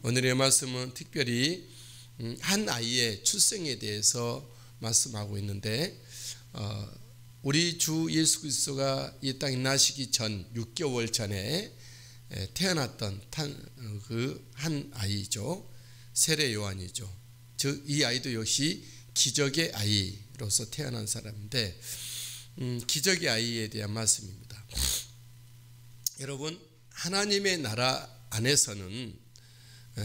오늘의 말씀은 특별히 한 아이의 출생에 대해서 말씀하고 있는데, 우리 주 예수 그리스도가 이 땅에 나시기 전 6개월 전에 태어났던 그 한 아이죠. 세례 요한이죠. 즉 이 아이도 역시 기적의 아이로서 태어난 사람인데, 기적의 아이에 대한 말씀입니다. 여러분, 하나님의 나라 안에서는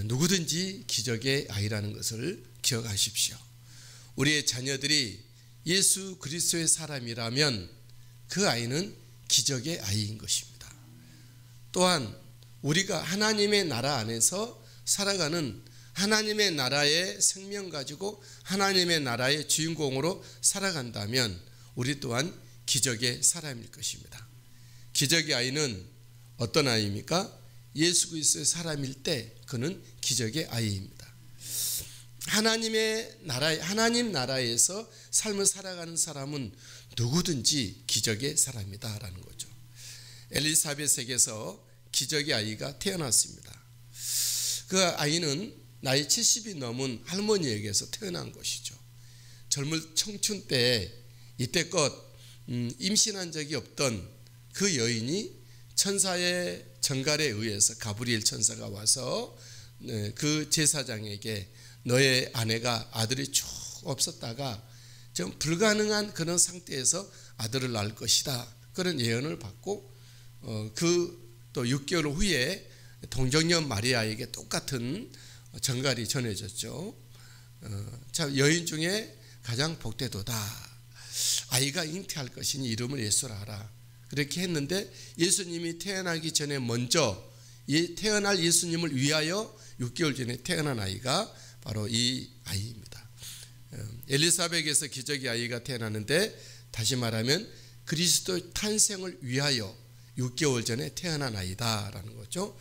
누구든지 기적의 아이라는 것을 기억하십시오. 우리의 자녀들이 예수 그리스도의 사람이라면 그 아이는 기적의 아이인 것입니다. 또한 우리가 하나님의 나라 안에서 살아가는, 하나님의 나라의 생명 가지고 하나님의 나라의 주인공으로 살아간다면 우리 또한 기적의 사람일 것입니다. 기적의 아이는 어떤 아이입니까? 예수 그리스도의 사람일 때 그는 기적의 아이입니다. 하나님 나라에서 삶을 살아가는 사람은 누구든지 기적의 사람이다라는 거죠. 엘리사벳에게서 기적의 아이가 태어났습니다. 그 아이는 나이 70이 넘은 할머니에게서 태어난 것이죠. 젊은 청춘 때 이때껏 임신한 적이 없던 그 여인이 천사의 전갈에 의해서 가브리엘 천사가 와서 그 제사장에게 너의 아내가 아들이 쭉 없었다가 좀 불가능한 그런 상태에서 아들을 낳을 것이다, 그런 예언을 받고 그 또 6개월 후에 동정녀 마리아에게 똑같은 전갈이 전해졌죠. 참 여인 중에 가장 복되도다. 아이가 잉태할 것이니 이름을 예수라 하라. 그렇게 했는데 예수님이 태어나기 전에 먼저 태어날 예수님을 위하여 6개월 전에 태어난 아이가 바로 이 아이입니다. 엘리사벳에서 기적의 아이가 태어났는데, 다시 말하면 그리스도의 탄생을 위하여 6개월 전에 태어난 아이다라는 거죠.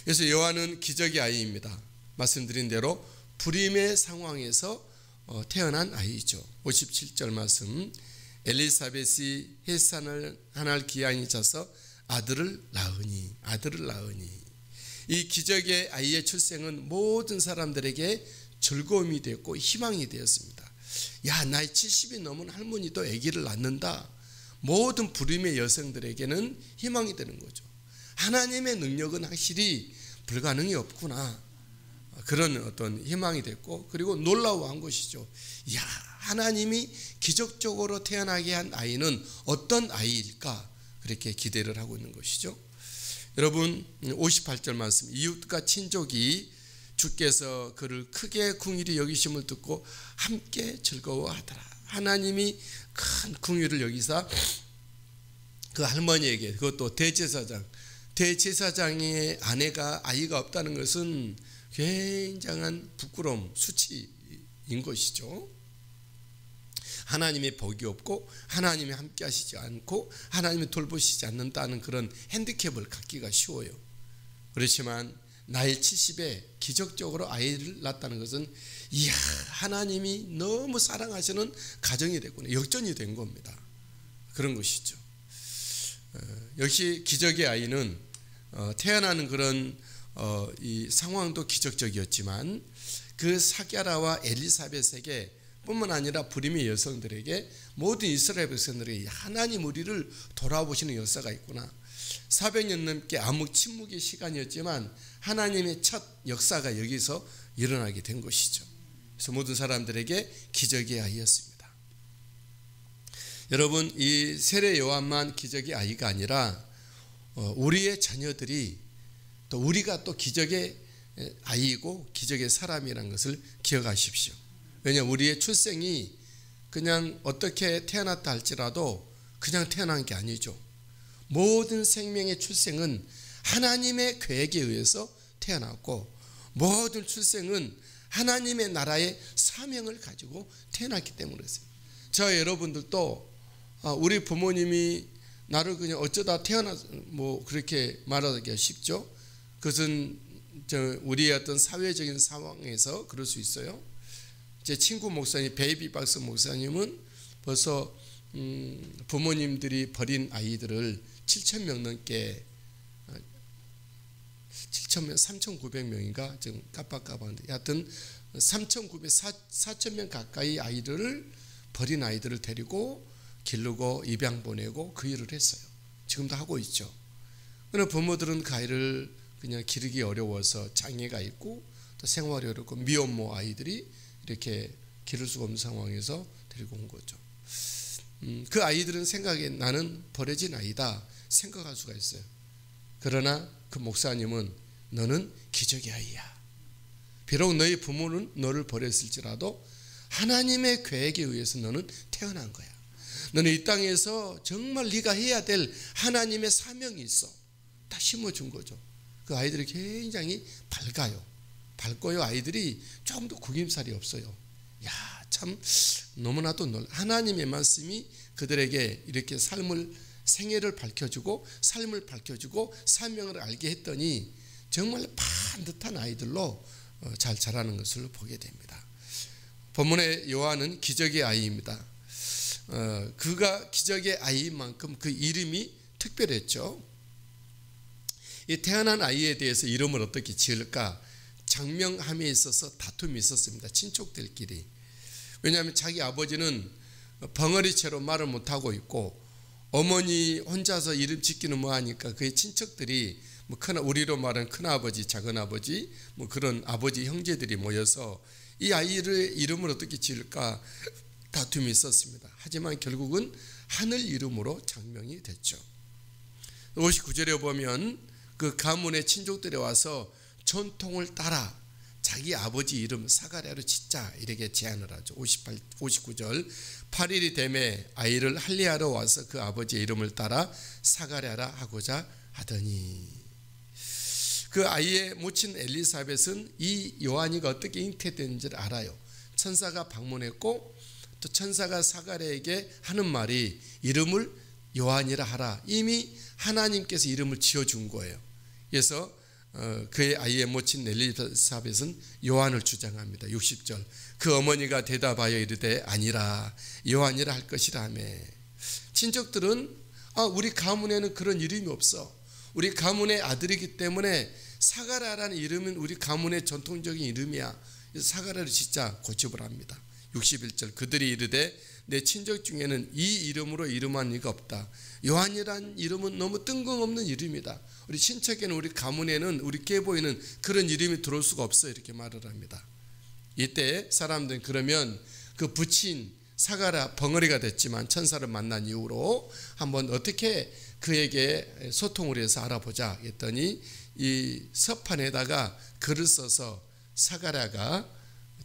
그래서 요한은 기적의 아이입니다. 말씀드린 대로 불임의 상황에서 태어난 아이죠. 57절 말씀, 엘리사벳이 해산을 하날 기한이 차서 아들을 낳으니. 이 기적의 아이의 출생은 모든 사람들에게 즐거움이 되었고 희망이 되었습니다. 야, 나이 70이 넘은 할머니도 아기를 낳는다. 모든 불임의 여성들에게는 희망이 되는 거죠. 하나님의 능력은 확실히 불가능이 없구나, 그런 어떤 희망이 됐고, 그리고 놀라워한 것이죠. 야, 하나님이 기적적으로 태어나게 한 아이는 어떤 아이일까, 그렇게 기대를 하고 있는 것이죠. 여러분, 58절 말씀, 이웃과 친족이 주께서 그를 크게 궁휼히 여기심을 듣고 함께 즐거워하더라. 하나님이 큰 궁휼을 여기사 그 할머니에게, 그것도 대제사장의 아내가 아이가 없다는 것은 굉장한 부끄러움, 수치인 것이죠. 하나님의 복이 없고 하나님이 함께 하시지 않고 하나님이 돌보시지 않는다는 그런 핸디캡을 갖기가 쉬워요. 그렇지만 나이 70에 기적적으로 아이를 낳았다는 것은, 이야, 하나님이 너무 사랑하시는 가정이 됐구나, 역전이 된 겁니다. 그런 것이죠. 역시 기적의 아이는 태어나는 그런 이 상황도 기적적이었지만, 그 사게라와 엘리사벳에게 뿐만 아니라 불임의 여성들에게, 모든 이스라엘 백성들에게 하나님 우리를 돌아보시는 역사가 있구나. 400년 넘게 암흑 침묵의 시간이었지만 하나님의 첫 역사가 여기서 일어나게 된 것이죠. 그래서 모든 사람들에게 기적의 아이였습니다. 여러분, 이 세례 요한만 기적의 아이가 아니라 우리의 자녀들이, 또 우리가 또 기적의 아이이고 기적의 사람이라는 것을 기억하십시오. 왜냐하면 우리의 출생이 그냥 어떻게 태어났다 할지라도 그냥 태어난 게 아니죠. 모든 생명의 출생은 하나님의 계획에 의해서 태어났고, 모든 출생은 하나님의 나라의 사명을 가지고 태어났기 때문에 그랬어요. 저 여러분들도 우리 부모님이 나를 그냥 어쩌다 뭐 그렇게 말하기가 쉽죠. 그것은 우리의 어떤 사회적인 상황에서 그럴 수 있어요. 제 친구 목사님, 베이비박스 목사님은 벌써 부모님들이 버린 아이들을 7,000명 넘게 7,000명, 3,900명인가 지금 깜빡깜빡한데 하여튼 4,000명 가까이 아이들을 버린 아이들을 데리고 기르고 입양 보내고 그 일을 했어요. 지금도 하고 있죠. 그러나 부모들은 그 아이를 그냥 기르기 어려워서 장애가 있고 또 생활이 어렵고 미혼모 아이들이 이렇게 기를 수가 없는 상황에서 데리고 온 거죠. 그 아이들은 생각에 나는 버려진 아이다 생각할 수가 있어요. 그러나 그 목사님은 너는 기적의 아이야. 비록 너희 부모는 너를 버렸을지라도 하나님의 계획에 의해서 너는 태어난 거야. 너는 이 땅에서 정말 네가 해야 될 하나님의 사명이 있어. 다 심어준 거죠. 그 아이들이 굉장히 밝고요. 아이들이 조금 더 구김살이 없어요. 야, 참 너무나도 하나님의 말씀이 그들에게 이렇게 생애를 밝혀주고 삶을 밝혀주고 사명을 알게 했더니 정말 반듯한 아이들로 잘 자라는 것을 보게 됩니다. 본문의 요한은 기적의 아이입니다. 그가 기적의 아이인 만큼 그 이름이 특별했죠. 이 태어난 아이에 대해서 이름을 어떻게 지을까 장명함에 있어서 다툼이 있었습니다. 친족들끼리. 왜냐하면 자기 아버지는 벙어리채로 말을 못하고 있고 어머니 혼자서 이름 짓기는 뭐하니까 그의 친척들이 우리로 말하는 큰아버지 작은아버지 그런 아버지 형제들이 모여서 이 아이의 이름을 어떻게 지을까 다툼이 있었습니다. 하지만 결국은 하늘 이름으로 장명이 됐죠. 59절에 보면 그 가문의 친족들이 와서 전통을 따라 자기 아버지 이름 사가랴로 짓자 이렇게 제안을 하죠. 59절 8일이 되매 아이를 할례하러 와서 그 아버지의 이름을 따라 사가랴라 하고자 하더니 그 아이의 모친 엘리사벳은 이 요한이가 어떻게 잉태되는지를 알아요. 천사가 방문했고 또 천사가 사가랴에게 하는 말이 이름을 요한이라 하라. 이미 하나님께서 이름을 지어준 거예요. 그래서 그의 아이의 모친 엘리사벳은 요한을 주장합니다. 60절 그 어머니가 대답하여 이르되 아니라 요한이라 할 것이라 하며 친척들은 우리 가문에는 그런 이름이 없어. 우리 가문의 아들이기 때문에 사가랴라는 이름은 우리 가문의 전통적인 이름이야. 사가랴를 짓자 고집을 합니다. 61절 그들이 이르되 내 친척 중에는 이 이름으로 이름한 이가 없다. 요한이란 이름은 너무 뜬금없는 이름이다. 우리 친척에는 우리 가문에는 우리 계보에는 그런 이름이 들어올 수가 없어 이렇게 말을 합니다. 이때 사람들은 그러면 그 부친 사가랴 벙어리가 됐지만 천사를 만난 이후로 한번 어떻게 그에게 소통을 해서 알아보자 했더니 이 서판에다가 글을 써서 사가랴가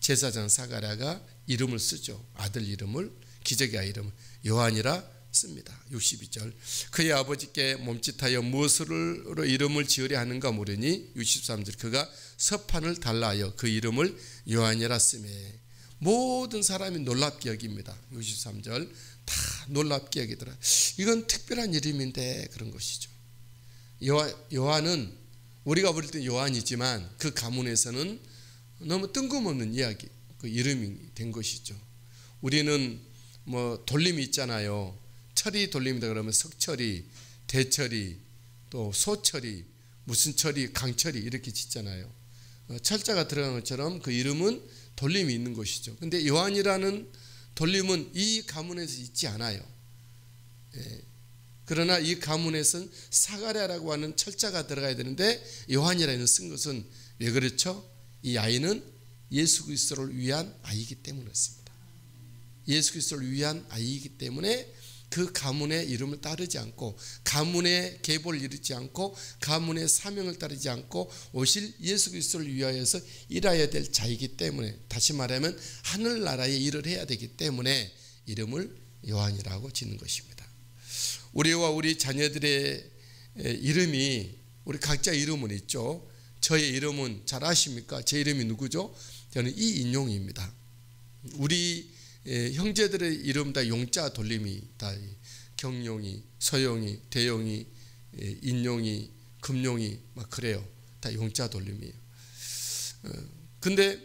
제사장 사가랴가 이름을 쓰죠. 아들 이름을 기적의 아이 이름을 요한이라 씁니다. 62절 그의 아버지께 몸짓하여 무엇으로 이름을 지으려 하는가 물으니 63절 그가 서판을 달라하여 그 이름을 요한이라 쓰매 모든 사람이 놀랍게 여깁니다. 63절 다 놀랍게 여기더라. 이건 특별한 이름인데 그런 것이죠. 요한은 우리가 부를 때 요한이지만 그 가문에서는 너무 뜬금없는 이야기 그 이름이 된 것이죠. 우리는 돌림이 있잖아요. 철이 돌림이다 그러면 석철이, 대철이, 또 소철이, 무슨 철이, 강철이 이렇게 짓잖아요. 철자가 들어간 것처럼 그 이름은 돌림이 있는 것이죠. 근데 요한이라는 돌림은 이 가문에서 있지 않아요. 그러나 이 가문에서는 사가랴라고 하는 철자가 들어가야 되는데 요한이라는 쓴 것은 왜 그렇죠? 이 아이는 예수 그리스도를 위한 아이이기 때문이었습니다. 예수 그리스도를 위한 아이이기 때문에 그 가문의 이름을 따르지 않고 가문의 계보를 이루지 않고 가문의 사명을 따르지 않고 오실 예수 그리스도를 위하여서 일해야 될 자이기 때문에 다시 말하면 하늘나라의 일을 해야 되기 때문에 이름을 요한이라고 짓는 것입니다. 우리와 우리 자녀들의 이름이 우리 각자 이름은 있죠. 저의 이름은 잘 아십니까? 제 이름이 누구죠? 저는 이인용입니다. 우리 형제들의 이름 다 용자 돌림이 다 경용이, 서용이, 대용이, 인용이, 금용이 막 그래요. 다 용자 돌림이에요. 근데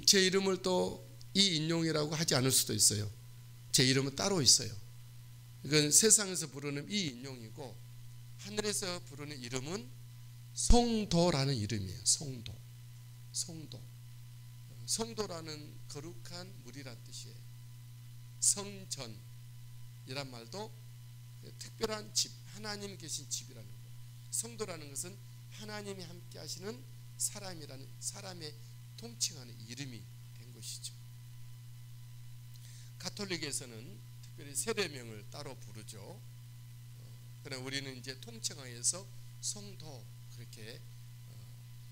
제 이름을 또 이인용이라고 하지 않을 수도 있어요. 제 이름은 따로 있어요. 이건 세상에서 부르는 이인용이고 하늘에서 부르는 이름은 성도라는 이름이에요. 성도라는 거룩한 물이란 뜻이에요. 성전이란 말도 특별한 집, 하나님 계신 집이라는 거예요. 성도라는 것은 하나님이 함께 하시는 사람의 통칭하는 이름이 된 것이죠. 가톨릭에서는 특별히 세례명을 따로 부르죠. 그러나 우리는 이제 통칭하여서 성도, 그렇게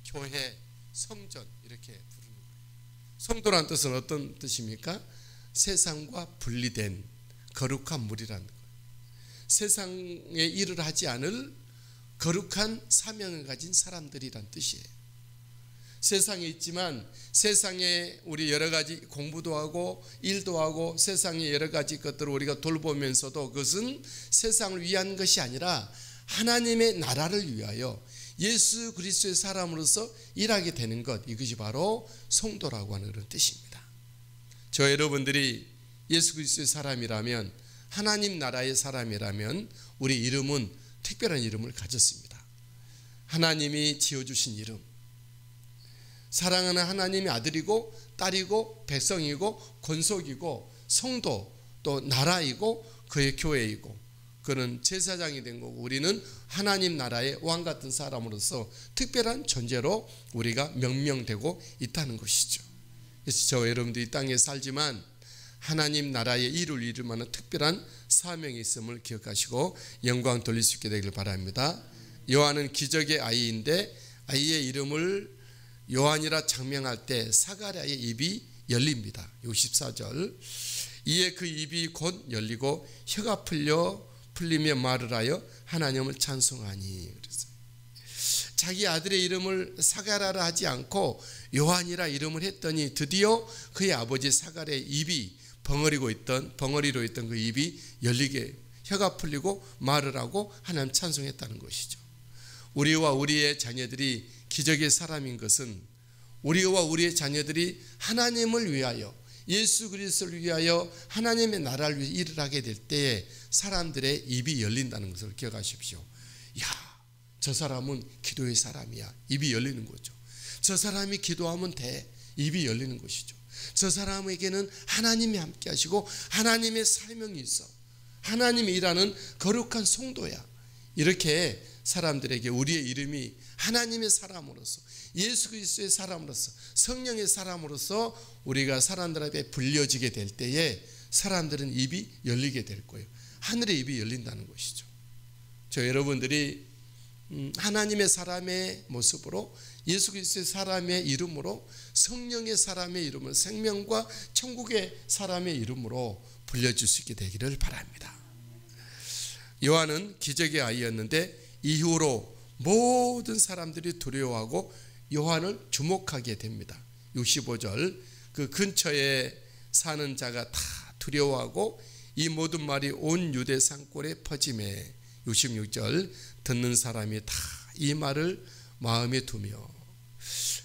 교회, 성전 이렇게 부르는 거예요. 성도란 뜻은 어떤 뜻입니까? 세상과 분리된 거룩한 물이라는 거예요. 세상에 일을 하지 않을 거룩한 사명을 가진 사람들이란 뜻이에요. 세상에 있지만 세상에 우리 여러 가지 공부도 하고 일도 하고 세상의 여러 가지 것들을 우리가 돌보면서도 그것은 세상을 위한 것이 아니라 하나님의 나라를 위하여 예수 그리스도의 사람으로서 일하게 되는 것, 이것이 바로 성도라고 하는 그런 뜻입니다. 저 여러분들이 예수 그리스도의 사람이라면, 하나님 나라의 사람이라면 우리 이름은 특별한 이름을 가졌습니다. 하나님이 지어주신 이름, 사랑하는 하나님의 아들이고 딸이고 백성이고 권속이고 성도, 또 나라이고 그의 교회이고 그는 제사장이 된 거고, 우리는 하나님 나라의 왕 같은 사람으로서 특별한 존재로 우리가 명명되고 있다는 것이죠. 그래서 저 여러분들이 이 땅에 살지만 하나님 나라의 일을 이루는 특별한 사명이 있음을 기억하시고 영광 돌릴 수 있게 되길 바랍니다. 요한은 기적의 아이인데 아이의 이름을 요한이라 장명할 때 사가랴의 입이 열립니다. 64절. 이에 그 입이 곧 열리고 혀가 풀리며 말을 하여 하나님을 찬송하니. 그랬어요. 자기 아들의 이름을 사가랴라 하지 않고 요한이라 이름을 했더니 드디어 그의 아버지 사가랴의 입이 벙어리로 있던 그 입이 열리게, 혀가 풀리고 말을 하고 하나님 찬송했다는 것이죠. 우리와 우리의 자녀들이 기적의 사람인 것은 우리와 우리의 자녀들이 하나님을 위하여, 예수 그리스도를 위하여 하나님의 나라를 위해 일을 하게 될 때에 사람들의 입이 열린다는 것을 기억하십시오. 야, 저 사람은 기도의 사람이야. 입이 열리는 거죠. 저 사람이 기도하면 돼. 입이 열리는 것이죠. 저 사람에게는 하나님이 함께 하시고 하나님의 사명이 있어. 하나님이 일하는 거룩한 성도야. 이렇게 사람들에게 우리의 이름이 하나님의 사람으로서, 예수 그리스도의 사람으로서, 성령의 사람으로서 우리가 사람들 앞에 불려지게 될 때에 사람들은 입이 열리게 될 거예요. 하늘의 입이 열린다는 것이죠. 저 여러분들이 하나님의 사람의 모습으로, 예수 그리스도의 사람의 이름으로, 성령의 사람의 이름으로, 생명과 천국의 사람의 이름으로 불려줄 수 있게 되기를 바랍니다. 요한은 기적의 아이였는데 이후로 모든 사람들이 두려워하고 요한을 주목하게 됩니다. 65절. 그 근처에 사는 자가 다 두려워하고 이 모든 말이 온 유대 산골에 퍼지매. 66절. 듣는 사람이 다 이 말을 마음에 두며,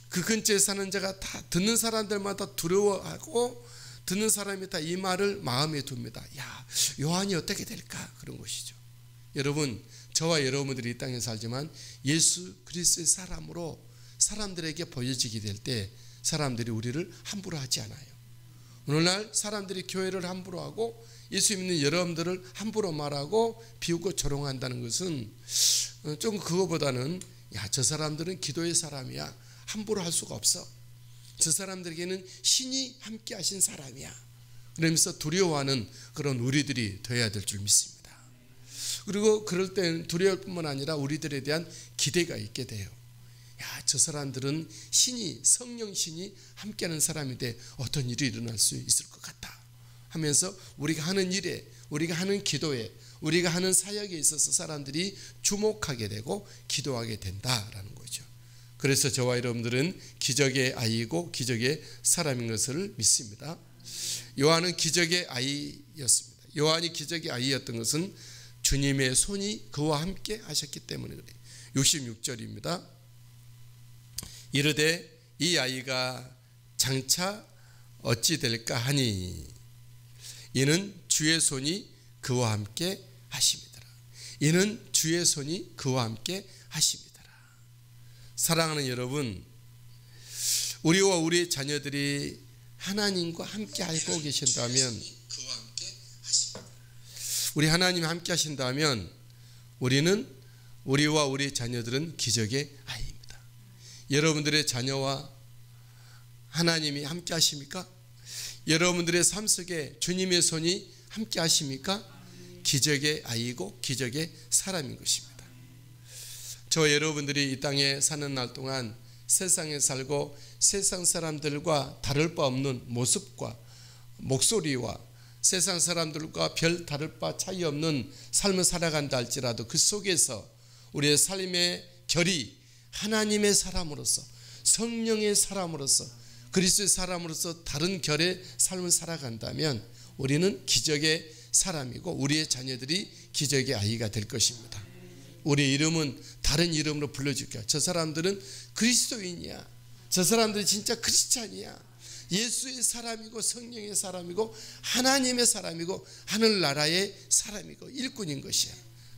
그 근처에 사는 자가 다, 듣는 사람들마다 두려워하고 듣는 사람이 다 이 말을 마음에 둡니다. 야, 요한이 어떻게 될까? 그런 것이죠. 여러분, 저와 여러분들이 이 땅에 살지만 예수 그리스도의 사람으로 사람들에게 보여지게 될 때 사람들이 우리를 함부로 하지 않아요. 오늘날 사람들이 교회를 함부로 하고 예수 믿는 여러분들을 함부로 말하고 비웃고 조롱한다는 것은 좀 그거보다는, 야, 저 사람들은 기도의 사람이야. 함부로 할 수가 없어. 저 사람들에게는 신이 함께 하신 사람이야. 그러면서 두려워하는 그런 우리들이 되어야 될 줄 믿습니다. 그리고 그럴 때는 두려울 뿐만 아니라 우리들에 대한 기대가 있게 돼요. 야, 저 사람들은 신이, 성령 신이 함께하는 사람인데 어떤 일이 일어날 수 있을 것 같다 하면서 우리가 하는 일에, 우리가 하는 기도에, 우리가 하는 사역에 있어서 사람들이 주목하게 되고 기도하게 된다라는 거죠. 그래서 저와 여러분들은 기적의 아이이고 기적의 사람인 것을 믿습니다. 요한은 기적의 아이였습니다. 요한이 기적의 아이였던 것은 주님의 손이 그와 함께 하셨기 때문에 그래요. 66절입니다. 이르되 이 아이가 장차 어찌 될까 하니 이는 주의 손이 그와 함께 하심이더라. 이는 주의 손이 그와 함께 하심이더라. 사랑하는 여러분, 우리와 우리 자녀들이 하나님과 함께 알고 계신다면, 우리 하나님이 함께 하신다면 우리는, 우리와 우리 자녀들은 기적의 아이입니다. 여러분들의 자녀와 하나님이 함께 하십니까? 여러분들의 삶 속에 주님의 손이 함께 하십니까? 기적의 아이고 기적의 사람인 것입니다. 저 여러분들이 이 땅에 사는 날 동안 세상에 살고 세상 사람들과 다를 바 없는 모습과 목소리와 세상 사람들과 별 다를 바 차이 없는 삶을 살아간다 할지라도 그 속에서 우리의 삶의 결이 하나님의 사람으로서, 성령의 사람으로서, 그리스도의 사람으로서 다른 결의 삶을 살아간다면 우리는 기적의 사람이고 우리의 자녀들이 기적의 아이가 될 것입니다. 우리의 이름은 다른 이름으로 불러줄게요. 저 사람들은 그리스도인이야, 저 사람들이 진짜 크리스찬이야, 예수의 사람이고 성령의 사람이고 하나님의 사람이고 하늘나라의 사람이고 일꾼인 것이야.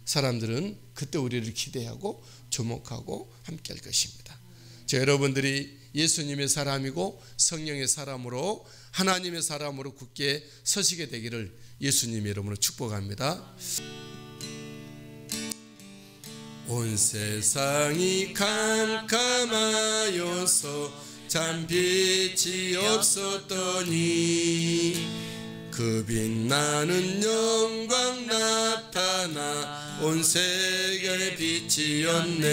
사람들은 그때 우리를 기대하고 주목하고 함께 할 것입니다. 저 여러분들이 예수님의 사람이고 성령의 사람으로 하나님의 사람으로 굳게 서시게 되기를 예수님의 이름으로 축복합니다. 온 세상이 캄캄하여서 참 빛이 없었더니 그 빛나는 영광 나타나 온 세계의 빛이었네.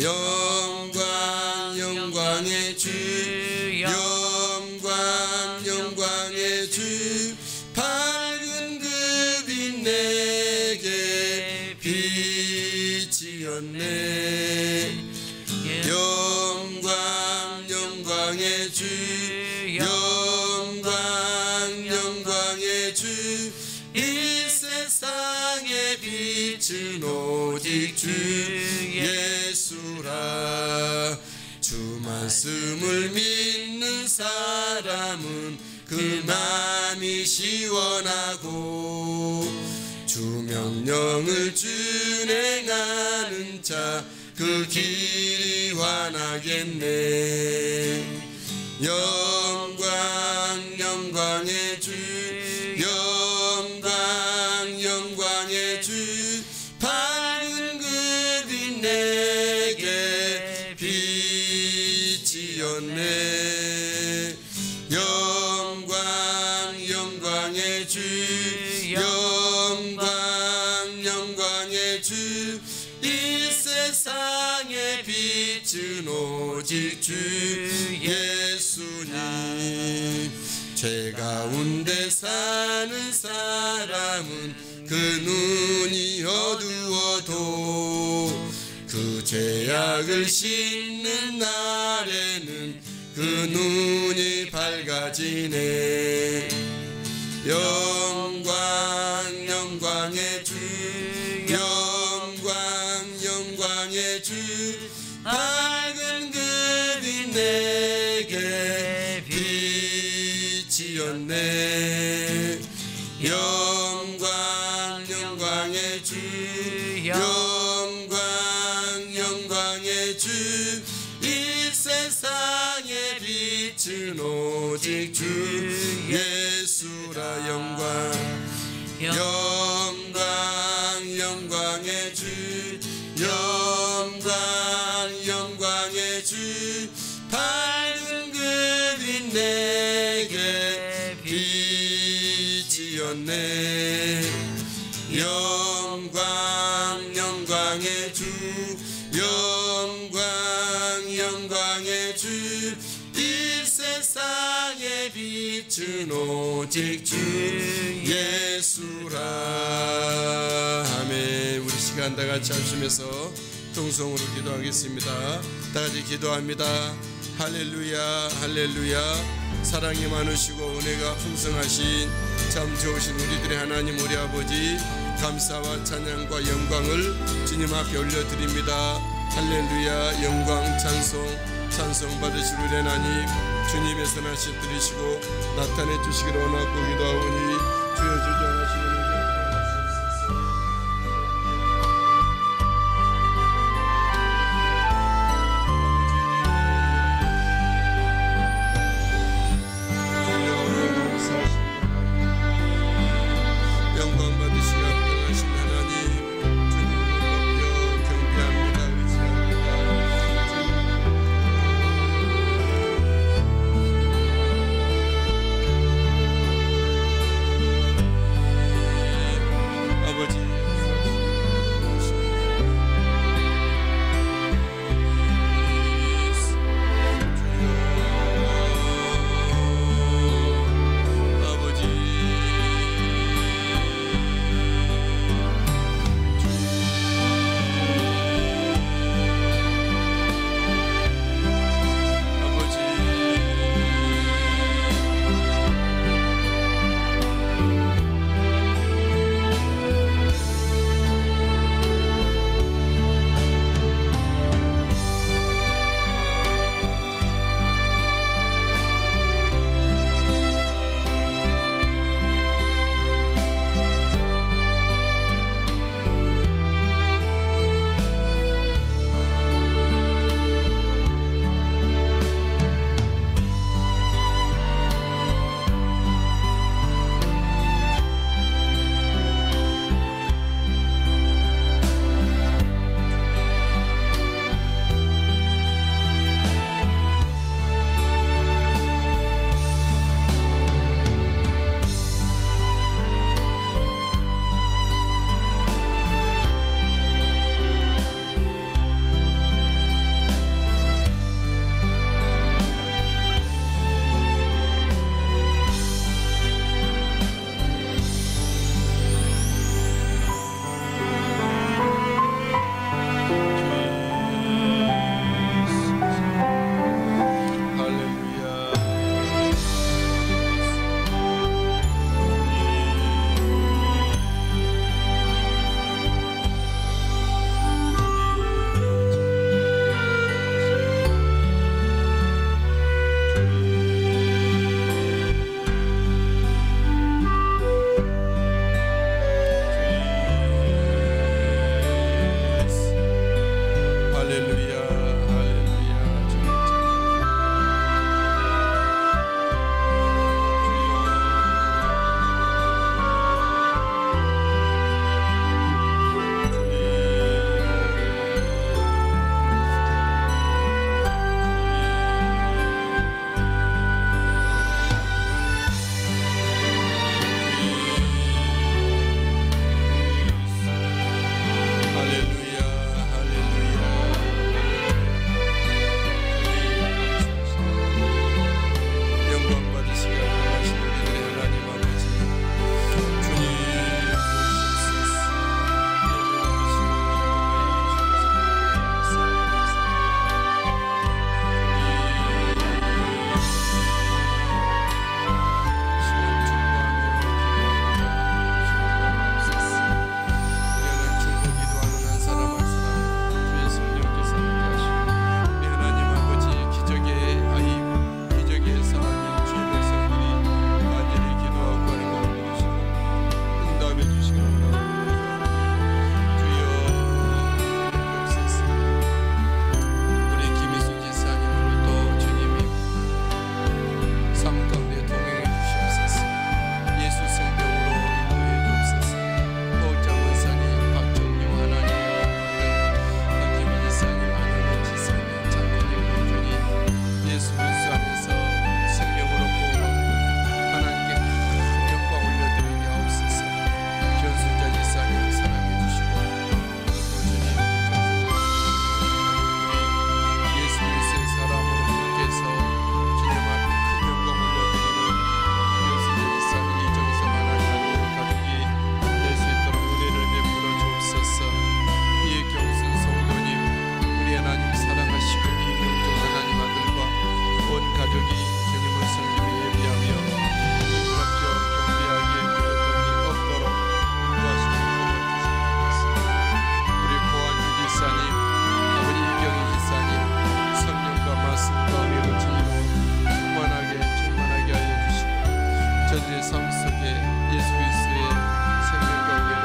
영광 영광의 주, 영광 영광의 주, 밝은 그 빛 내게 빛이었네. 영광 영광의 주, 영광 영광의 주, 이 세상의 빛은 오직 주 예수라. 주 말씀을 믿는 사람은 그 마음이 시원하고 주 명령을 준행하는 자 그 길이 환하겠네. 영광 영광의 주, 영광 영광의 주, 밝은 그 빛 내게 빛이었네. 영광 영광의 주, 영광 영광의 주, 이 세상의 빛은 오직 주 예수님. 죄 가운데 사는 사람은 그 눈이 어두워도 그 죄악을 씻는 날에는 그 눈이 밝아지네. 영광 영광의 주, 영광 영광의 주, 밝은 그 빛 내게 빛이었네. 영광 영광의 주, 영광 영광의 주, 이 세상의 빛은 오직 주 예수라. 영광 영광 영광의 주, 영광 영광의 주, 밝은 그 빛 내게 빛이었네. 영광 영광의 주, 영광 영광의 주, 이 세상의 빛은 오직 주 예수라. 아멘. 우리 시간 다 같이 합심해서 통성으로 기도하겠습니다. 다 같이 기도합니다. 할렐루야 할렐루야. 사랑이 많으시고 은혜가 풍성하신 참 좋으신 우리들의 하나님 우리 아버지, 감사와 찬양과 영광을 주님 앞에 올려드립니다. 할렐루야. 영광 찬송 받으실 우리 하나님, 주님의 선하신 들으시고 나타내 주시기를 원하고 기도하오니 주여 주장하시는 가운데 예수 그리스도의 생명과 은혜로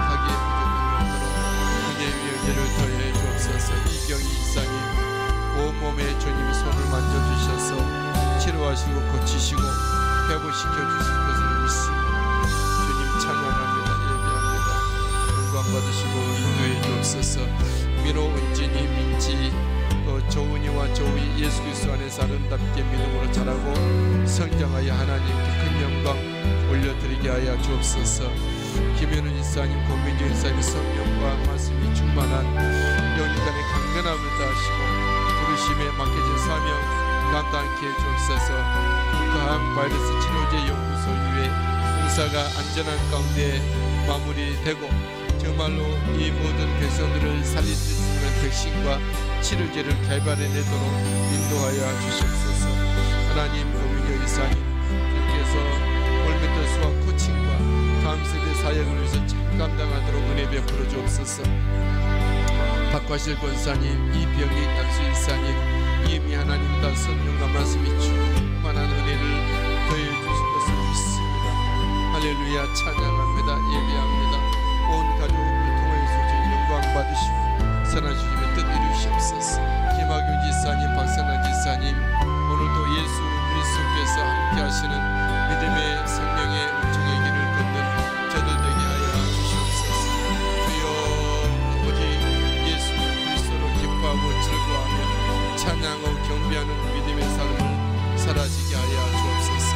가게 부족한 영으로 은혜의 영예를 더해 주옵소서. 이경희 이사님 온몸에 주님이 손을 만져주셔서 치료하시고 고치시고 회복시켜 주실 것을 믿습니다. 주님 찬양합니다. 예배합니다. 영광 받으시고 인도해 주옵소서. 민호, 은진이, 민지, 조은이와 조이 예수 그리스도 안에서 아름답게 믿음으로 자라고 성장하여 하나님께 큰 영광 올려드리게 하여 주옵소서. 김현우 지사님, 고민정 지사님 성령과 말씀이 충만한 영육간의 강건함을 다하시고 부르심에 맡겨진 사명 감당케 해 주옵소서. 북한 바이러스 치료제 연구소 유해 공사가 안전한 가운데 마무리되고 정말로 이 모든 백성들을 살릴 수 있는 백신과 치료제를 개발해내도록 인도하여 주시옵소서. 하나님, 고민정 이사님 주께서 올메터 수학 코칭과 다음 세대 사역을 위해서 잘 감당하도록 은혜 베풀어 주옵소서. 박과실 권사님, 이병익 약수 이사님 이미 하나님과 성령과 말씀이 충만한 은혜를 더해 주실 것을 믿습니다. 할렐루야. 찬양합니다. 예배합니다. 온 가족을 통하여서 영광 받으시고 선한 주님의 뜻 이루시옵소서. 김학윤 지사님, 박선한 지사님 오늘도 예수 그리스도께서 함께 하시는 믿음의 생명의 음성의 길을 걷는 저들 되게 하여 주시옵소서. 주여 아버지 예수 그리스도로 기뻐하고 즐거워하며 찬양하고 경배하는 믿음의 삶을 살아지게 하여 주옵소서.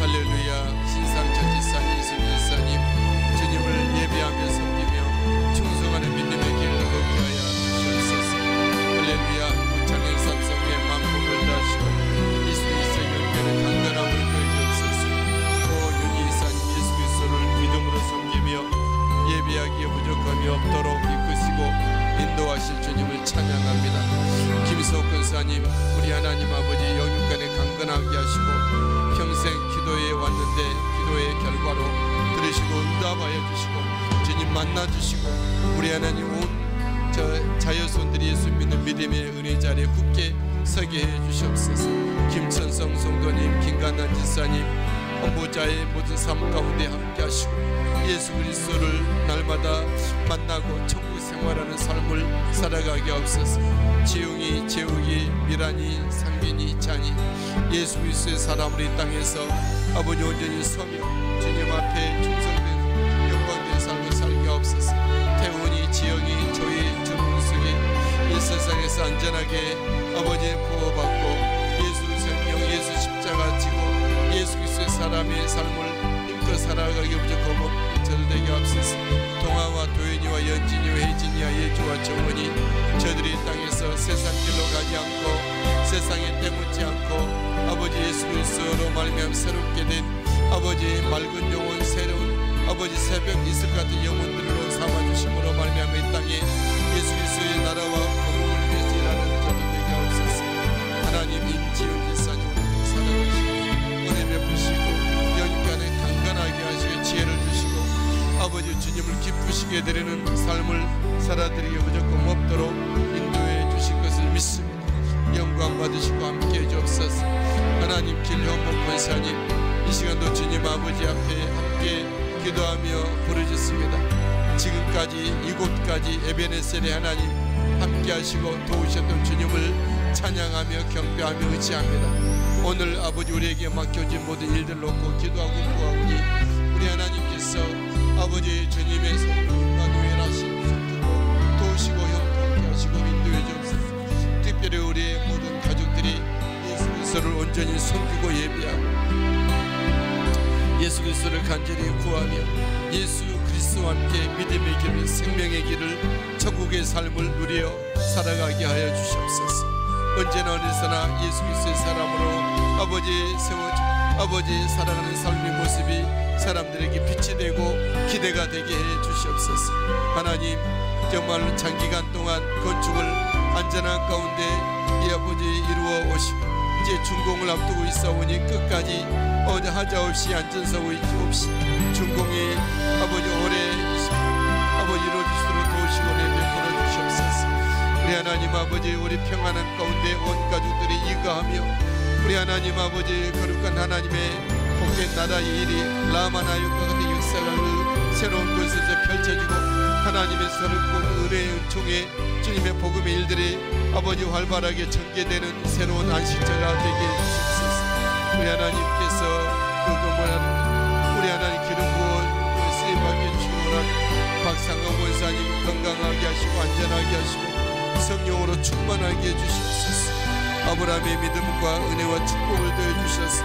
할렐루야. 신상철 지사님, 이순 지사님 주님을 예배하며 섬기며 충성하는 믿음의 길을 걷게 하여 주옵소서. 할렐루야. 장애 삼성의 만복을 다하시고 예수 그리스도의 영변의 강건함을 보여주옵소서. 또 윤희 이사님 예수 그리스도를 믿음으로 섬기며 예배하기에 부족함이 없도록 이끄시고 인도하실 주님을 찬양합니다. 김수옥 권사님, 우리 하나님 아버지 영육간에 강건하게 하시고 평생 기도에 왔는데 기도의 결과로 들으시고 응답하여 주시고 주님 만나주시고 우리 하나님 온 자녀손들이 예수 믿는 믿음의 은혜 자리에 굳게 서게 해 주시옵소서. 김천성 성도님, 김간난 지사님 헌보자의 모든 삶 가운데 함께 하시고 예수 그리스도를 날마다 만나고 천국 생활하는 삶을 살아가게 하옵소서. 지웅이, 재욱이, 미란이, 상빈이, 찬이 예수 그리스도의 사람으로 이 땅에서 아버지 온전히 서며 주님 앞에 충성된 영광된 삶을 살게 하옵소서. 태훈이, 지영이, 조이, 준문숙이 이 세상에서 안전하게 아버지의 보호받고 예수 생명, 예수 십자가 지고 예수 그리스도의 사람의 삶을 힘껏 살아가기 부족하고 저들 되게 하옵소서. 동아와 도현이와 연진이와 혜진이와 예주와 정원이 저들이 이 땅에서 세상 길로 가지 않고 세상에 때묻지 않고 아버지 예수 그리스도로 말미암아 새롭게 된 아버지 맑은 영혼, 새로운 아버지 새벽 이슬 같은 영혼들로 삼아주심으로 말미암아 이 땅에 예수 그리스도의 나라와 복음을 위해서 일하는 저들 되게 하옵소서. 하나님, 임지훈 지사님 오늘도 살아가시고 은혜 베푸시고 영육간에 강건하게 하시고 지혜를 주시고 아버지 주님을 기쁘시게 드리는 삶을 살아드리기 부족함 없도록 인도해 주실 것을 믿습니다. 영광 받으시고 함께해 주옵소서. 하나님, 길현목 권사님 이 시간도 주님 아버지 앞에 함께 기도하며 부르짖습니다. 지금까지 이곳까지 에베네셀의 하나님 함께 하시고 도우셨던 주님을 찬양하며 경배하며 의지합니다. 오늘 아버지 우리에게 맡겨진 모든 일들 놓고 기도하고 구하오니 우리 하나님께서 아버지 주님의 성령과 노예하신 성도로 도우시고 형통케 하시고 인도해 주옵소서. 특별히 우리의 모든 가족들이 예수 그리스도를 온전히 섬기고 예배하고 예수 그리스도를 간절히 구하며 예수 그리스도와 함께 믿음의 길을, 생명의 길을, 천국의 삶을 누려 살아가게 하여 주시옵소서. 언제나 어디서나 예수 그리스도의 사람으로 아버지 살아가는 삶의 모습이 사람들에게 빛이 되고 기대가 되게 해 주시옵소서. 하나님, 정말 장기간 동안 건축을 안전한 가운데 이 아버지 이루어 오시고 이제 준공을 앞두고 있사오니 끝까지 하자 없이 안전사고 없이 준공이 아버지 오래 아버지 이루어지도록 도우시고 베풀어 주시옵소서. 우리 하나님 아버지, 우리 평안한 가운데 온 가족들이 이거하며 우리 하나님 아버지 거룩한 하나님의 복된 나라의 일이 라마나육과 같은 역사가 그 새로운 곳에서 펼쳐지고 하나님의 새롭고 은혜의 은총에 주님의 복음의 일들이 아버지 활발하게 전개되는 새로운 안식처가 되게 해주시옵소서. 우리 하나님께서 우리 하나님 기름 부어 쓰임받게 주시오라. 박상호 원사님 건강하게 하시고 안전하게 하시고 성령으로 충만하게 해주시옵소서. 아브라함의 믿음과 은혜와 축복을 더해주셔서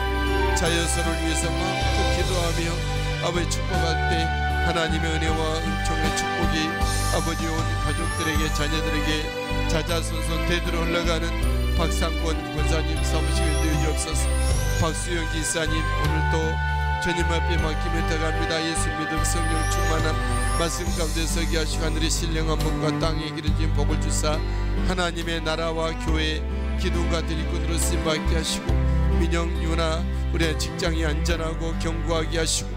자연서를 위해서 마음껏 기도하며 아버지 축복할 때 하나님의 은혜와 은총의 축복이 아버지 온 가족들에게 자녀들에게 자자손손 대대로 흘러가는 박상권 권사님 사무실에 되어주옵소서. 박수영 기사님 오늘도 주님 앞에 맡기며 들어갑니다. 예수 믿음 성령 충만한 말씀 가운데 서게 하시고 하늘의 신령한 몸과 땅에 기르진 복을 주사 하나님의 나라와 교회 기둥과 들이꾼으로 쓰임받게 하시고 민영 유나 우리 직장이 안전하고 견고하게 하시고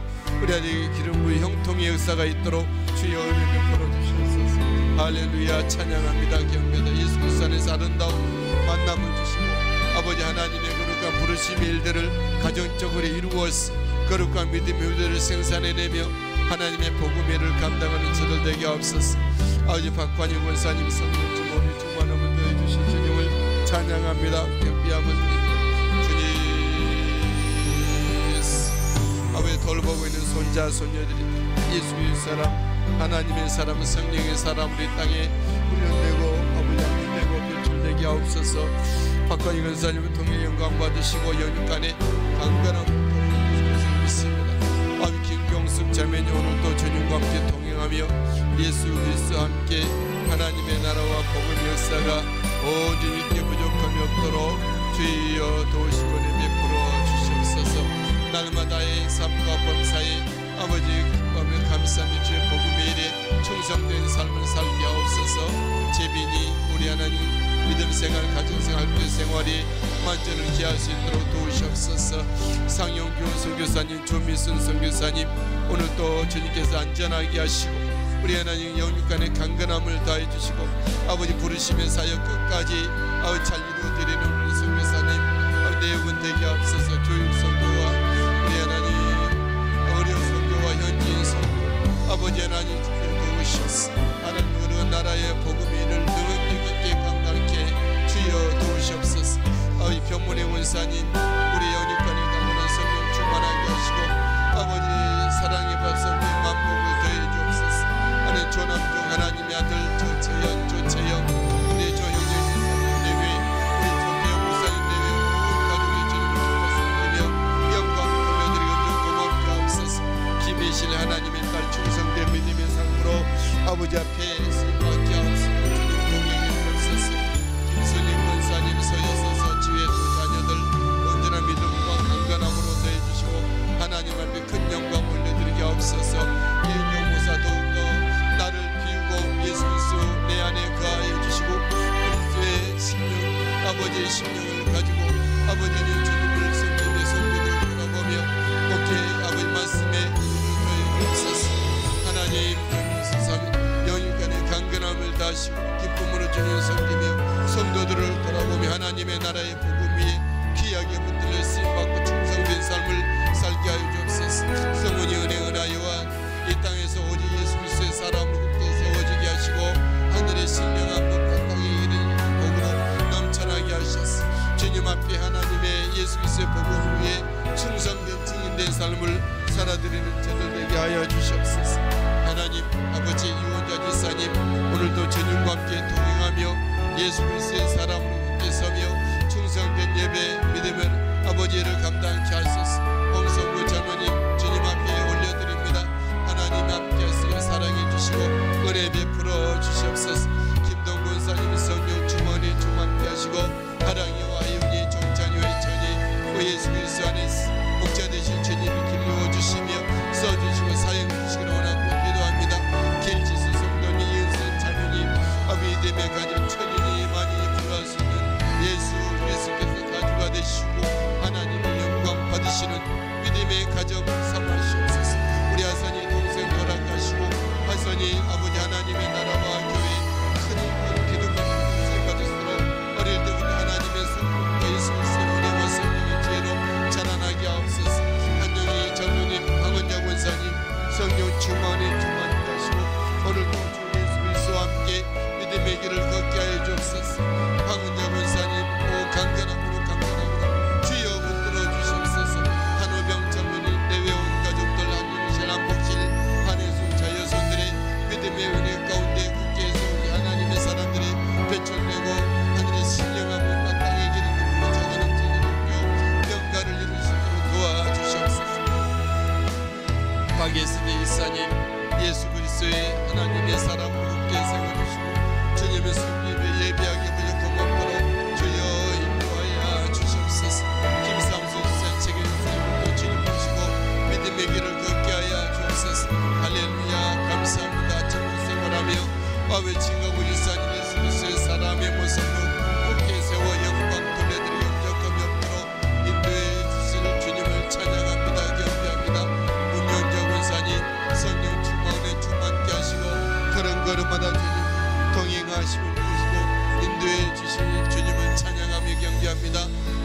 우리 아들에게 기름 부의 형통의 역사가 있도록 주여 은혜 베풀어 주시옵소서. 할렐루야 찬양합니다. 경배다. 예수 그리스도 안에서 아름다운 만남을 주시고 아버지 하나님의 거룩한 부르심의 일들을 가정적으로 이루어서 거룩한 믿음의 의들을 생산해내며 하나님의 복음의 일을 감당하는 저들 되게 하옵소서. 아버지 박관영 원사님 성령 주머니 충만함을 더해주신 주님을 찬양합니다. 경비함을 드립니다. 아버지 돌보고 있는 손자 손녀들이 예수의 사람 하나님의 사람 성령의 사람 우리 땅에 훈련되고 아버지 양육되고 표출되게 하옵소서. 박관희 권사님을 통해 영광 받으시고 연육간에 강건함을 더해주시옵소서 믿습니다. 아버지 김경숙 자매님 오늘도 주님과 함께 동행하며 예수 그리스도와 함께 하나님의 나라와 복음의 역사가 오직 있게 부족함이 없도록 주여 도우시고 베풀어 주시옵소서. 날마다의 삶과 범사에 아버지 기뻐하며 감사하며 주의 복음의 일에 충성된 삶을 살게 하옵소서. 재빈이 우리 하나님 믿음 생활 가정생활 학교 생활이 만전을 기할 수 있도록 도우시옵소서. 상영규 선교사님 조미순 선교사님 오늘도 주님께서 안전하게 하시고 우리 하나님 영육간의 강건함을 다해 주시고 아버지 부르심의 사역 끝까지 아버지 잘 이루어드리는 우리 선교사님 내역은 되게 앞서서 교육 선교와 우리 하나님 어려운 선교와 현지인 선교 아버지 하나님 도우시옵소서. 하나님 어느 나라의 복음의 일을 능력 있게 감당케 주여 도우시옵소서. 아버지 병문의 원사님 우리 영육간의 강건한 성령 충만하게 하시고 아버지 사랑의 밥상 만복을 더해 주옵소서. 하나님 조남종 하나님의 아들 조채영 우리 조형제님 내외 우리 조태영 목사님 내외 온 가족의 주님을 기뻐 영광을 돌려드리고 고맙게 하옵소서. 김혜실 하나님의 딸 충성된 믿음의 상으로 아버지 앞에 쓰임받게 하옵소서. 주님 동행해 주옵소서. 김선임 권사님 서여서서 지혜 두 자녀들 온전한 믿음과 강건함으로 더해주시고 하나님 앞에 큰 영광 올려드리게 하옵소서. 이은영 목사 더욱더 나를 비우고 예수 그리스도 내 안에 거하여 주시고 그리스도의 심령 아버지의 심령을 가지고 아버지는 주님을 성령의 성도들을 돌아보며 목회 아버지 말씀에 더해주옵소서. 하나님 영육간의 강건함을 다하시고 기쁨으로 주님을 섬기며 성도들을 돌아보며 하나님의 나라의 복음 위에 귀하게 붙들려 쓰임받고 충성된 삶을 살게 하여 주옵소서. 성원이 은혜 은하여와 이 땅에서 오직 예수 그리스도의 사람으로 굳게 세워지게 하시고 하늘의 신령한 법과 땅에 이르는 복으로 넘쳐나게 하셨소. 주님 앞에 하나님의 예수 그리스도의 복음 위에 충성된 증인된 삶을 살아드리는 저들 되게 하여 주시옵소서. 하나님 아버지 유언자 지사님 오늘도 주님과 함께 동행하며 예수 그리스도의 사람으로 굳게 서며 충성된 예배 믿음을 아버지를 감당케 하소서. 홍성구 전원님 주님 앞에 올려드립니다. 하나님 함께 하시고 사랑해 주시고 은혜 베풀어 주시옵소서. 김동근 사님 성령 주머니 주만케 하시고 하랑이와 아이언이 종자녀의 전이 예수 그리스도 안에 목자 되신 주님이 길러 주시며 써주시고 사용 주시기를 원하고 기도합니다. 길지수 성도님 이은선 자녀님 아비됨에 가진 천인이 많이 불러할 수 있는 예수 그리스도께서 가주가 되시고 하나님의 영광 받으시는 믿음의 성령 충만히 충만케 하시고 오늘도 주 예수 그리스도와 함께 믿음의 길을 걷게 하여 주옵소서. 황은자 권사님 강건함으로 주여 붙들어 주시옵소서. 한우병 장로님 내외 온 가족들 한영실 한복실 한혜숙 자여손들의 믿음의 은혜 가운데 국계에서 우리 하나님의 사람들이 배출되고 하늘의 신령한 문과 땅의 길을 굽고 작은 엄청난 옮겨 영가를 이루시도록 도와주시옵소서. 박예수의 이사님 예수 그리스도의 하나님의 사람으로 함께 세워주시고 주님의 성립에 예배하게 부족한 없도록 주여 인도하여 주시옵소서. 김삼수 지사 책임지고 주님 모시고 믿음의 길을 걷게 하여 주옵소서. 할렐루야. 감사합니다. 천국 생활하며 와외 칭하고 일산인 예수 그리스도의 사람의 모습으로 함께 세워 영광 돌려드리 영접감이 없도록 인도해 주실 주님을 찬양합니다. 경배합니다. 문현정 원사님 성령 충만에 충만케 하시고 걸음걸음마다 주님 동행하시고 주시고 인도해 주실 주님을 찬양하며 경배합니다.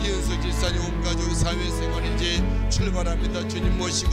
이은석 집사님 온 가족 사회생활 이제 출발합니다. 주님 모시고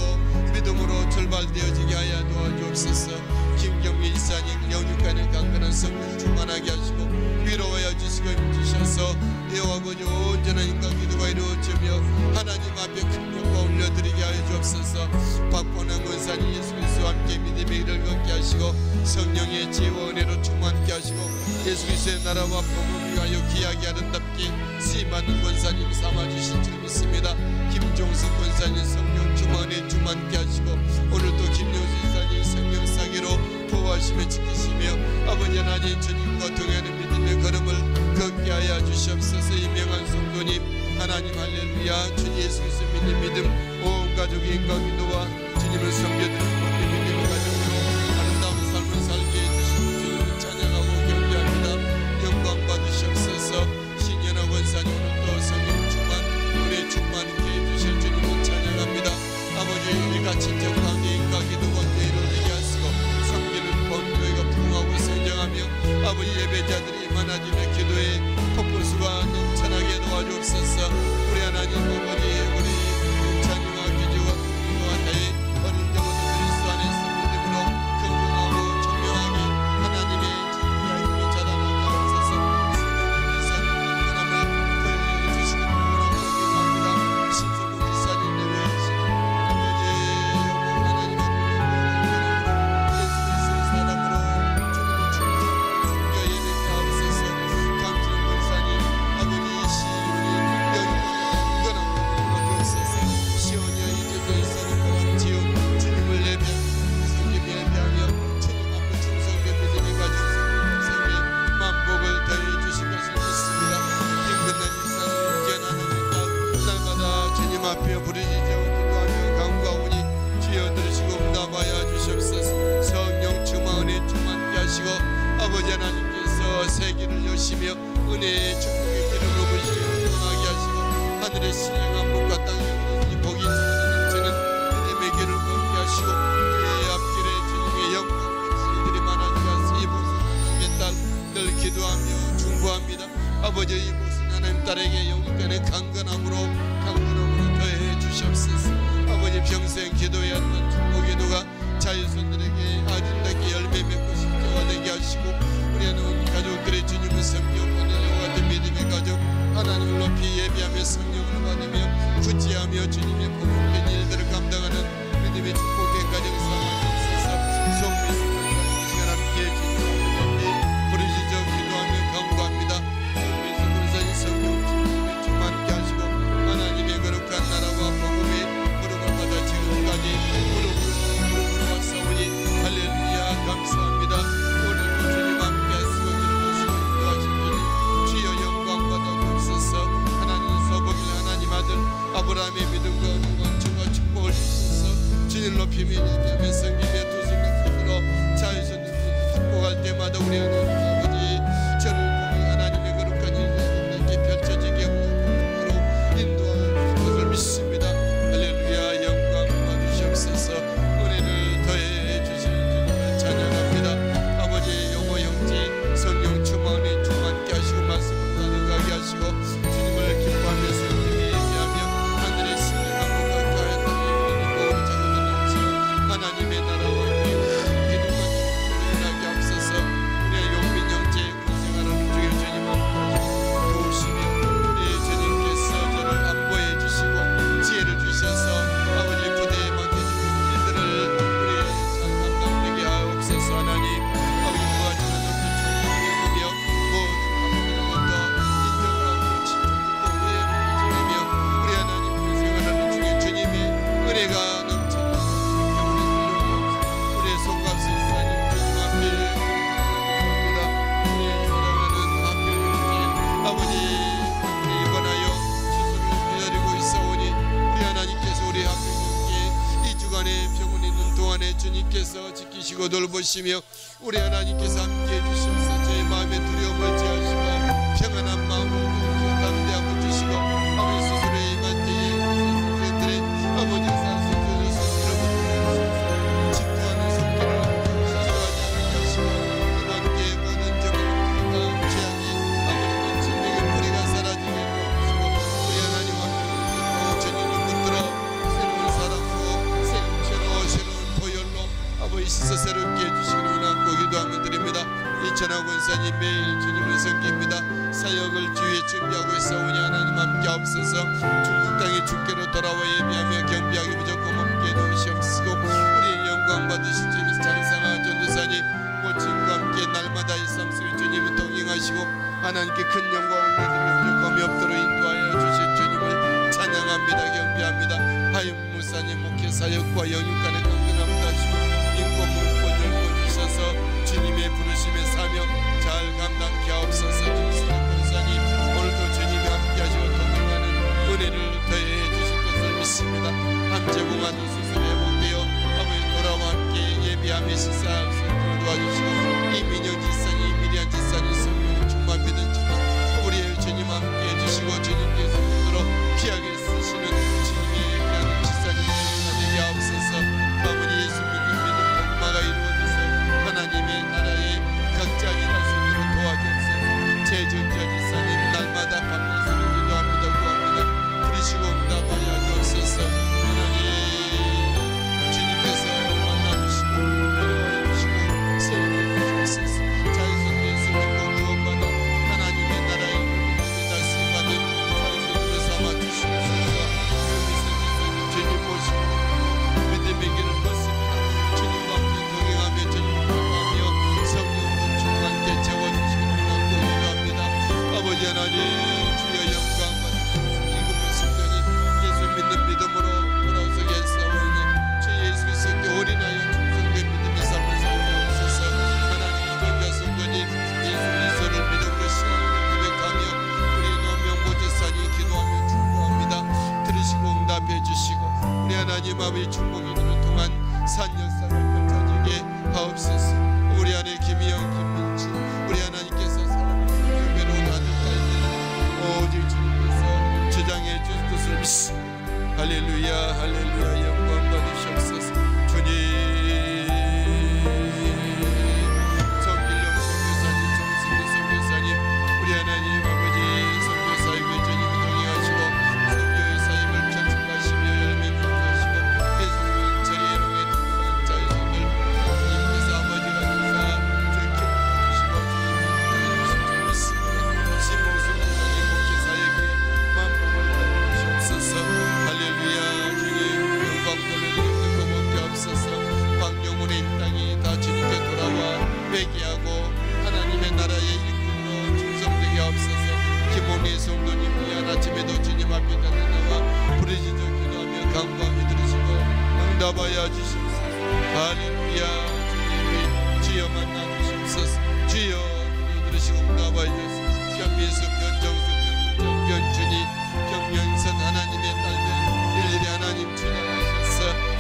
믿음으로 출발되어지게 하여 도와주옵소서. 김경미 집사님 영육간의 강건한 성령 충만하게 하시고 위로하여 주시고 주셔서 여호와 아버지 온전한 인간 기도가 이루어지며 하나님 앞에 큰 영광 올려드리게 하여 주옵소서. 박보남 원사님 예수 그리스도와 함께 믿음의 길을 걷게 하시고 성령의 지혜와 은혜로 충만케 하시고 예수 그리스도의 나라와 복음을 위하여 귀하게 아름답게 쓰임받는 권사님 삼아주실 줄 믿습니다. 김종숙 권사님 성령 충만에 충만케 하시고 오늘도 김용수 권사님 성령 사기로 보호하시며 지키시며 아버지 하나님 주님과 동행하는 믿음의 걸음을 걷게 하여 주시옵소서. 이명한 성도님 하나님 할렐루야. 주 예수 그리스도 믿음 온 가족의 인과 기도와 주님을 섬겨드리는 모든 믿음의 가정으로 아름다운 삶을 살게 해주시고 주님을 찬양하고 경배합니다. 영광 받으시옵소서. 신현아 권사님 오늘도 성령 충만 은혜 충만케 해주실 주님을 찬양합니다. 아버지 일가 친척 관계 인과 기도 관계 이루어지게 하시고 섬기는 본교회가 부흥하고 성장하며 아버지 예배자들이 많아지며 기도에 폭포수가 넘쳐나게 도와주옵소서. 우리 하나님 아버지 우리 찬양과 기도와 기도와 다해 어린 영혼들 그리스도 안에서 믿음으로 건강하고 청명하게 하나님의 진리와 힘을 자라나게 하옵소서. 신성국 일사님 건강함을 더해 주시는 분으로 기도합니다. 신성국 일사님 내외하신 아버지 영광 하나님의 예수 그리스도의 사랑으로 주님을 충성하고 섬겨 예배케 하옵소서. 강진영 권사님 아버지 시온이 영광 건강함을 주옵소서. 시온이여 이제도 일사님 지은 주님을 예배하며 성김 예배하며 주님 앞에 충성된 믿음의 가족 생의 만복을 더해 주실 것을 믿습니다. 김근남 일사님 언제나 나누니까 날마다 주님 앞에 부르짖어 기도하며 간구하오니 주여 들으시고 응답하여 주시옵소서. 성령 충만에 충만케 하시고 아버지 하나님께서 세계를 여시며 은혜의 축복의 기름으로 부으시고 운동하게 하시고 하늘의 신령한 문과 땅의 이르니 복이 넘치는 믿음의 길을 걷게 하시고 그의 앞길에 주님의 영광 일들이 많아지게 하시니 이 모습 딸 기도하며 중보합니다. 아버지 이 모습 하나님 딸에게 영육간의 강건함으로 더해 주시옵소서. 아버지 평생 기도해야 하는 중보 기도가 자유손들에게 아름답게 열매 맺고 십자가 되게 하시고 우리 하나님 가족들의 주님을 섬겨 은혜와 같은 믿음의 가족 하나님을 높이 예배하며 성령을 받으며 구제하며 주님의 복된 일들을 감당하는 믿음의 축복된 가정 삼아주옵소서. 성미수 시간 함께 주님께 부르짖어 기도하며 간구합니다. 성미수 권사님 성령 충만케 하시고 하나님의 거룩한 나라와 복음의 부름을 받아 지금까지 부름으로 왔사오니 할렐루야. 감사합니다. 오늘도 주님 함께 하시고 들으시고 인도하신 주님 주여 영광 받아 주옵소서. 하나님 서복일 하나님 아들 아브라함의 믿음과 은혜와 주가 축복을 주셔서 주님 높이며 예배하며 성김에 두 손을 붙들어 자유선을 축복할 때마다 우리 하나님 아버지 저를 통해 하나님의 거룩한 일들이 펼쳐지게 하므로 인도할 것을 믿습니다. 할렐루야. 영광 받으시옵소서. 은혜를 더해 주실 주님을 찬양합니다. 아버지 영호 형제 성령 충만에 충만케 하시고 말씀을 나누게 하시고 주님을 기뻐하며 성김에 예배하며 하늘의 신령함을 가까이 하였더니 믿고 우리 자녀들 넘치는 하나님의 나라 동안에 주님께서 지키시고 돌보시며 우리 하나님께서 함께해 주셔서 저희 마음의 두려움을 제하시고 평안한 마음을 담대함을 주시고 아버지 스스로의 임한 때에 선생들의 아버지 사소서서 여러분들 집도하는 성기를 시소하지 않게 하시고 이번 게 모든 적은 죄악이 아버지 진리의 뿌리가 사라지게 하시고 우리 하나님 앞에 주님을 붙들어 새로운 사랑으로 새로운 보혈로 아버지 씻어 새롭게 해주시기를 원하고 기도하며 드립니다. 이천하 권사님 매일 주님을 섬깁니다. 사역을 주위에 준비하고 있사오니 하나님 함께 하옵소서. 중국 땅의 주께로 돌아와 예비하며 경비하기 무조건 함께 놓으시옵시고 우리의 영광 받으신 주님 장상아 전도사님 모친과 함께 날마다 이 삶 속에 주님을 동행하시고 하나님께 큰 영광을 내드리며 검이 없도록 인도하여 주실 주님을 찬양합니다. 경비합니다. 하임 목사님 목회 사역과 영육간의 강건함을 하시고 인권 문권을 주셔서 주님의 부르심의 사명 잘 감당케 하옵소서. 김수덕 권사님 오늘도 주님이 함께 하시고 동행하는 은혜를 더해 주실 것을 믿습니다. 함제공하는 수술 회복되어 아버지 돌아와 함께 예비함에 식사할 수 있도록 도와주시고 이민영 지사님 이미리안 지사님 성령 충만 믿은 주님 우리의 주님 함께 해주시고 주님께서 붙들어 귀하게 쓰시는 주님의 귀한 지사님 되게 하옵소서. 아버지 예수 믿는 복마가 이루어져서 하나님의 나라의 각자 일할 수 있도록 도와주옵소서. 제전자 지사님 날마다 밤낮으로 기도합니다. 구합니다. 부르시고 응답하여 주옵소서. 하나님 주님께서 만나주시고 내려주시고 세워주옵소서. 자유선의 승리로 구원받아 하나님의 나라의 달성받은 자유선으로 삼아주시옵소서. 주님 모시고 믿음의 길을 걷습니다. 주님과 함께 동행하며 주님을 감사하며 성령으로 충만케 채워주시기를 원하고 기도합니다. 아버지 하나님 주여 영광 받으시옵소서. 이금은 성전이 예수 믿는 믿음으로 돌아서게 했사오니 주 예수 그리스도께 올인하여 충성된 믿음의 삶을 살려주소서. 하나님 전자 성전이 예수 그리스도를 믿음으로 신앙으로 고백하며 우리 노명 모제사님 기도하며 충고합니다. 들으시고 응답해 주시고 우리 하나님 아버지 충복인을 통한 산 역사가 펼쳐지게 하옵소서. 우리 안에 김희영 김민지 우리 하나님께서 사랑을 외로운 아들 딸들 오직 주님께서 주장해 주실 것을 믿습니다. 할렐루야 할렐루야 영광 받으시옵소서. 주님 성길령 선교사님 정승리 선교사님 우리 하나님 아버지 선교사역에 주님이 동행하시고 선교의 사역을 전승하시며 열매 맺게 하시고 해성민 저희롱에 특별한 자유선들 주님께서 아버지가 주사 주께 주시고 주님 믿습니다. 신봉수 목사님 목회 사역에 만복을 주시옵소서. 할렐루야 주님 영광 돌려드리는 고맙게 하옵소서. 박영훈의 이 땅이 다 주님께 돌아와 회개하고 하나님의 나라의 일꾼으로 충성되게 하옵소서. 김홍희 성도님 귀한 아침에도 주님 앞에 나와 부르짖어 기도하며 간구하며 들으시고 응답하여 주시옵소서. 할렐루야 주님 주여 만나 주시옵소서. 주여 들으시고 응답하여 주시옵소서. 변민수 변정수 변준이 변명선 하나님의 딸들 일일이 하나님 찬양하셔서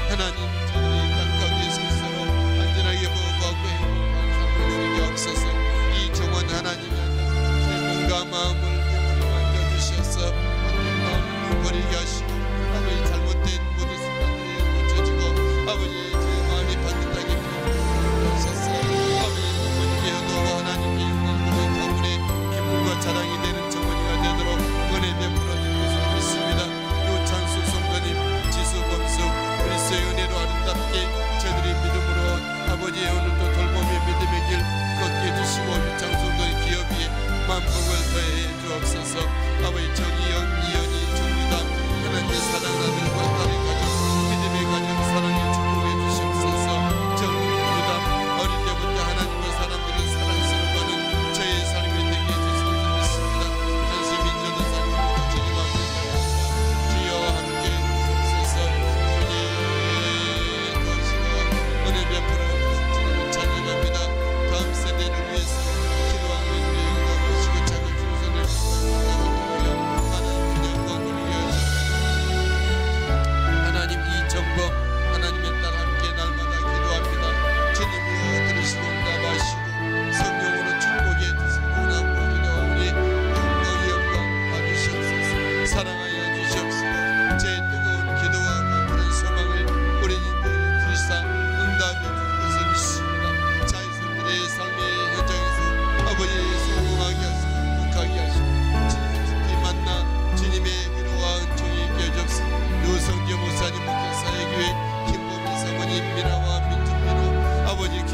하나님 저들의 땅 가운데 스스로 안전하게 보호하고 행복한 삶을 누리게 하옵소서. 이정원 하나님의 제 몸과 마음을 만져주셔서 하나님 마음을 버리게 하시고 아버지 잘못된 모든 습관들이 고쳐지고 아버지 제 마음이 반듯하게 하셔서 아버지 부모님께 효도하고 하나님께 영광 가문의 기쁨과 자랑이 되는 정원이가 되도록 은혜 베풀어 줄 것을 믿습니다. 요찬수 성도님 지수범수 그리스도의 은혜로 아름답게 저들의 믿음으로 아버지의 오늘도 돌보며 믿음의 길 걷게 해주시고 유창 성도의 기업이 만복을 더해 주옵소서. 아버지 정의영 이연이 정유담 하나님의 사랑하는 아들과 딸의 가정 믿음의 가정 사랑에 축복해 주시옵소서. 정유담 어릴 때부터 하나님과 사람들을 사랑스러워하는 저의 삶이 되게 해주시길 믿습니다. 한시민 전도사님 주님 앞에 주여 함께 해주옵소서. 주님 도우시고 은혜 베풀어 주님을 찬양합니다. 다음 세대를 위해서 기도하는 우리 영광 보시고 작은 중선을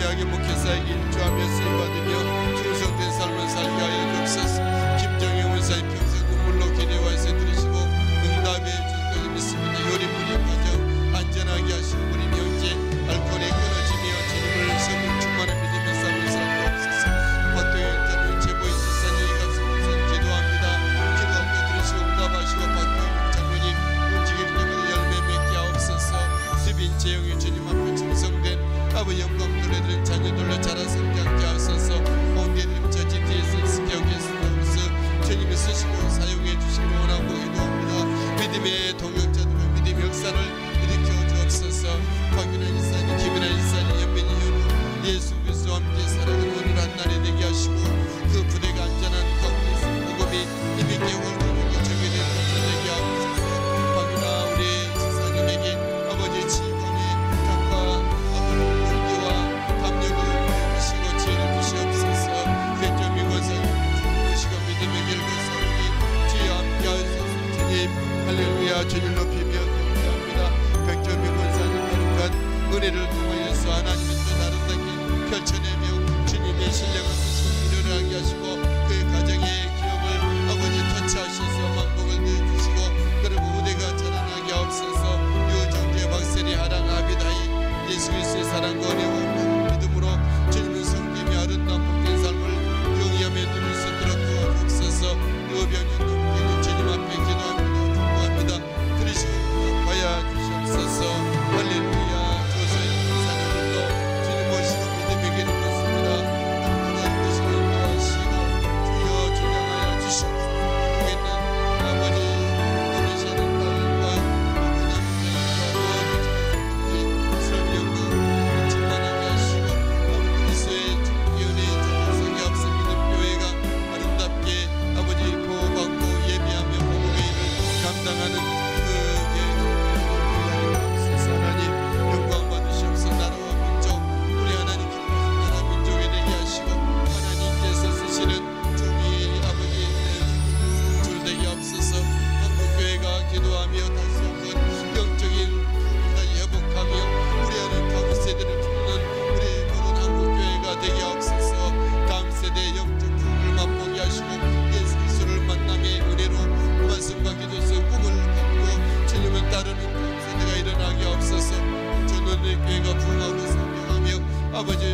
위대하게 목회사에게 일조하며 쓰임받으며 충성된 삶을 살게 하여 주옵소서. 김정영 원사의 평생 눈물로 기대와서 들으시고 응답해 주실 것을 믿습니다. 요리물이 가정 안전하게 하시고 우리 형제 알코올에 끊어지며 주님을 성령 충만한 믿음의 삶을 살게 하옵소서. 박동현 자는 제보의 지산이 가슴으로 기도합니다. 기도할 때 들으시고 응답하시고 박동현 장로님 움직일 때마다 열매 맺게 하옵소서. 수빈 재영이 주님 앞에 충성된 아버지 영광 돌려드린 자녀들로 자라 성장케 하소서. 온대님 저 GTS 스케어게스트하우스 주님이 쓰시고 사용해 주시기 원하고 기도합니다. 믿음의 동역자들과 믿음의 역사를 일으켜 주옵소서. 박윤환 이사님, 김윤환 이사님, 연민이 현우 예수 그리스도와 함께 살아가는 오늘 한 날이 되게 하시고 그 부대가 안전한 가운데서 복음이 힘있게 활동하고 적용되는 것을 되게 하옵소서. 박윤아 우리 지사님에게 아버지 지휘관의 탁과 용기와 담력을 주시고 지혜를 주시옵소서. 백조민 권사님 주시고 믿음의 길고 서울이 주여 함께 하소서. 주님 할렐루야 주님 높이며 감사합니다. 백조민 권사님 거룩한 은혜를 통하여서 하나님의 뜻 아름답게 펼쳐내며 주님의 신령한 뜻을 이루게 하시고 그의 가정의 기업을 아버지 터치하셔서 만복을 내주시고 그리고 우대가 자라나게 하옵소서. 유정재 박세리 하랑 아비다이 예수 그리스도의 사랑과 은혜와 믿음으로 주님을 섬기며 아름다운 복된 삶을 영위하며 누릴 수 있도록 도와주옵소서. 유병현 농기는 주님 앞에 기도합니다. 축복합니다. 들으시고 봐야 주시옵소서. 할렐루야. 조서의 사녀들도 주님 모시고 믿음의 길을 걷습니다. 하나님 뜻을 인도하시고 주여 주장하여 주시옵소서. 있는 아버지 이미시는 딸과 남편과 성령과 충만하게 하시고 아버지 그리스도의 기운의 전성이 앞서 믿음 교회가 아름답게 아버지 보호받고 예비하며 복음의 일을 감당하는 그 하나님 영광 받으시옵소서. 나라와 민족 우리 하나님 기뻐하신 나라 민족에 되게 하시고 하나님께서 쓰시는 종이 아버지 줄 되게 없어서 한국교회가 기도하며 다시 한번 영적인 부흥이 회복하며 우리 하나님 다음 세대를 품는 우리 모든 한국교회가 되게 없어서 다음 세대 영적 부흥을 맛보게 하시고 예수 그리스도를 만남의 은혜로 말씀과 기도에서 꿈을 갖고 주님을 따르는 다음 세대가 일어나게 없어서 전원의 교회가 부흥하고 성장하며 아버지